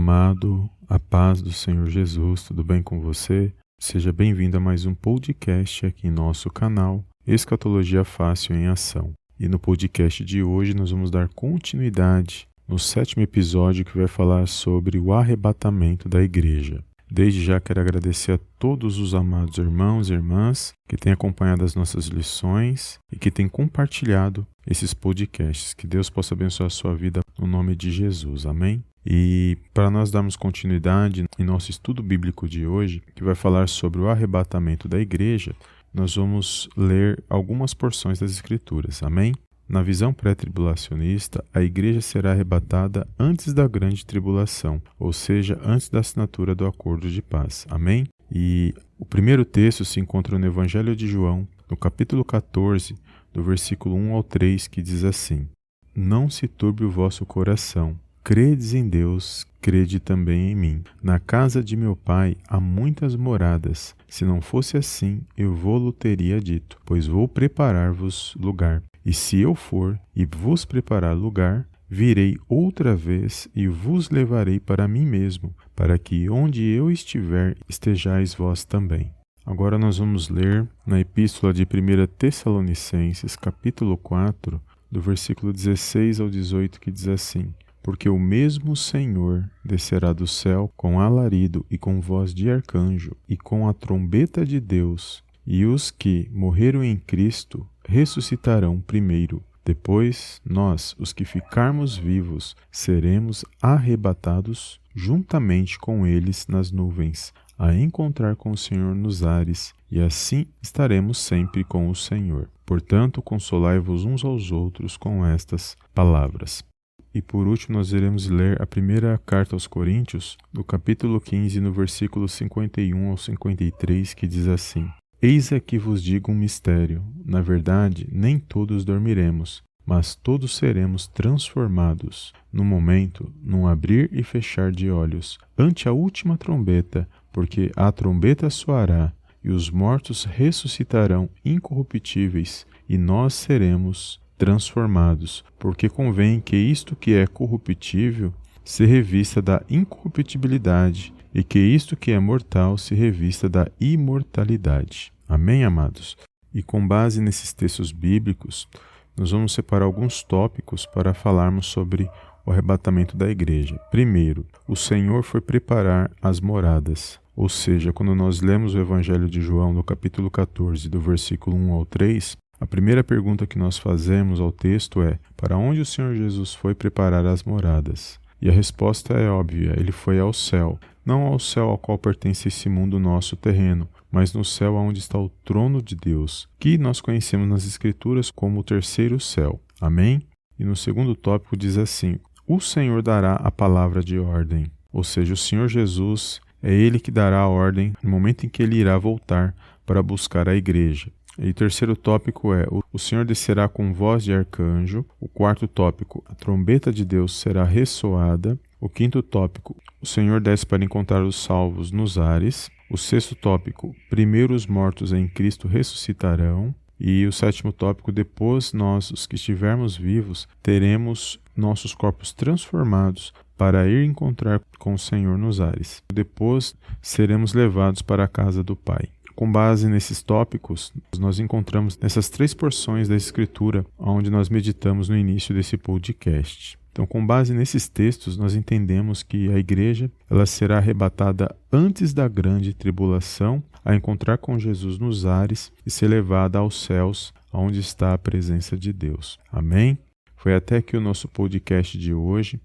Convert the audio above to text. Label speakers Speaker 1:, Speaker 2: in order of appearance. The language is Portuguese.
Speaker 1: amado, a paz do Senhor Jesus, tudo bem com você? Seja bem-vindo a mais um podcast aqui em nosso canal, Escatologia Fácil em Ação. E no podcast de hoje nós vamos dar continuidade no 7º episódio que vai falar sobre o arrebatamento da igreja. Desde já quero agradecer a todos os amados irmãos e irmãs que têm acompanhado as nossas lições e que têm compartilhado esses podcasts. Que Deus possa abençoar a sua vida no nome de Jesus. Amém? E para nós darmos continuidade em nosso estudo bíblico de hoje, que vai falar sobre o arrebatamento da igreja, nós vamos ler algumas porções das Escrituras. Amém? Na visão pré-tribulacionista, a igreja será arrebatada antes da grande tribulação, ou seja, antes da assinatura do acordo de paz. Amém? E o primeiro texto se encontra no Evangelho de João, no capítulo 14, do versículo 1 ao 3, que diz assim: Não se turbe o vosso coração. Credes em Deus, crede também em mim. Na casa de meu pai há muitas moradas. Se não fosse assim, eu vô-lo teria dito, pois vou preparar-vos lugar. E se eu for e vos preparar lugar, virei outra vez e vos levarei para mim mesmo, para que onde eu estiver, estejais vós também. Agora nós vamos ler na epístola de 1 Tessalonicenses, capítulo 4, do versículo 16 ao 18, que diz assim: Porque o mesmo Senhor descerá do céu com alarido e com voz de arcanjo e com a trombeta de Deus, e os que morreram em Cristo ressuscitarão primeiro. Depois, nós, os que ficarmos vivos, seremos arrebatados juntamente com eles nas nuvens, a encontrar com o Senhor nos ares, e assim estaremos sempre com o Senhor. Portanto, consolai-vos uns aos outros com estas palavras. E por último nós iremos ler a primeira carta aos Coríntios, do capítulo 15, no versículo 51 ao 53, que diz assim: Eis aqui vos digo um mistério. Na verdade, nem todos dormiremos, mas todos seremos transformados, num momento, num abrir e fechar de olhos, ante a última trombeta, porque a trombeta soará, e os mortos ressuscitarão incorruptíveis, e nós seremos transformados, porque convém que isto que é corruptível se revista da incorruptibilidade, e que isto que é mortal se revista da imortalidade. Amém, amados? E com base nesses textos bíblicos, nós vamos separar alguns tópicos para falarmos sobre o arrebatamento da igreja. Primeiro, o Senhor foi preparar as moradas. Ou seja, quando nós lemos o Evangelho de João, no capítulo 14, do versículo 1 ao 3, a primeira pergunta que nós fazemos ao texto é: para onde o Senhor Jesus foi preparar as moradas? E a resposta é óbvia: ele foi ao céu. Não ao céu ao qual pertence esse mundo nosso terreno, mas no céu onde está o trono de Deus, que nós conhecemos nas Escrituras como o terceiro céu. Amém? E no segundo tópico diz assim: o Senhor dará a palavra de ordem. Ou seja, o Senhor Jesus é Ele que dará a ordem no momento em que Ele irá voltar para buscar a igreja. E o terceiro tópico é: o Senhor descerá com voz de arcanjo. O quarto tópico: a trombeta de Deus será ressoada. O quinto tópico: o Senhor desce para encontrar os salvos nos ares. O sexto tópico: primeiro os mortos em Cristo ressuscitarão. E o sétimo tópico: depois nós, os que estivermos vivos, teremos nossos corpos transformados para ir encontrar com o Senhor nos ares. Depois seremos levados para a casa do Pai. Com base nesses tópicos, nós encontramos nessas 3 porções da Escritura onde nós meditamos no início desse podcast. Então, com base nesses textos, nós entendemos que a igreja ela será arrebatada antes da grande tribulação, a encontrar com Jesus nos ares e ser levada aos céus, onde está a presença de Deus. Amém? Foi até aqui o nosso podcast de hoje.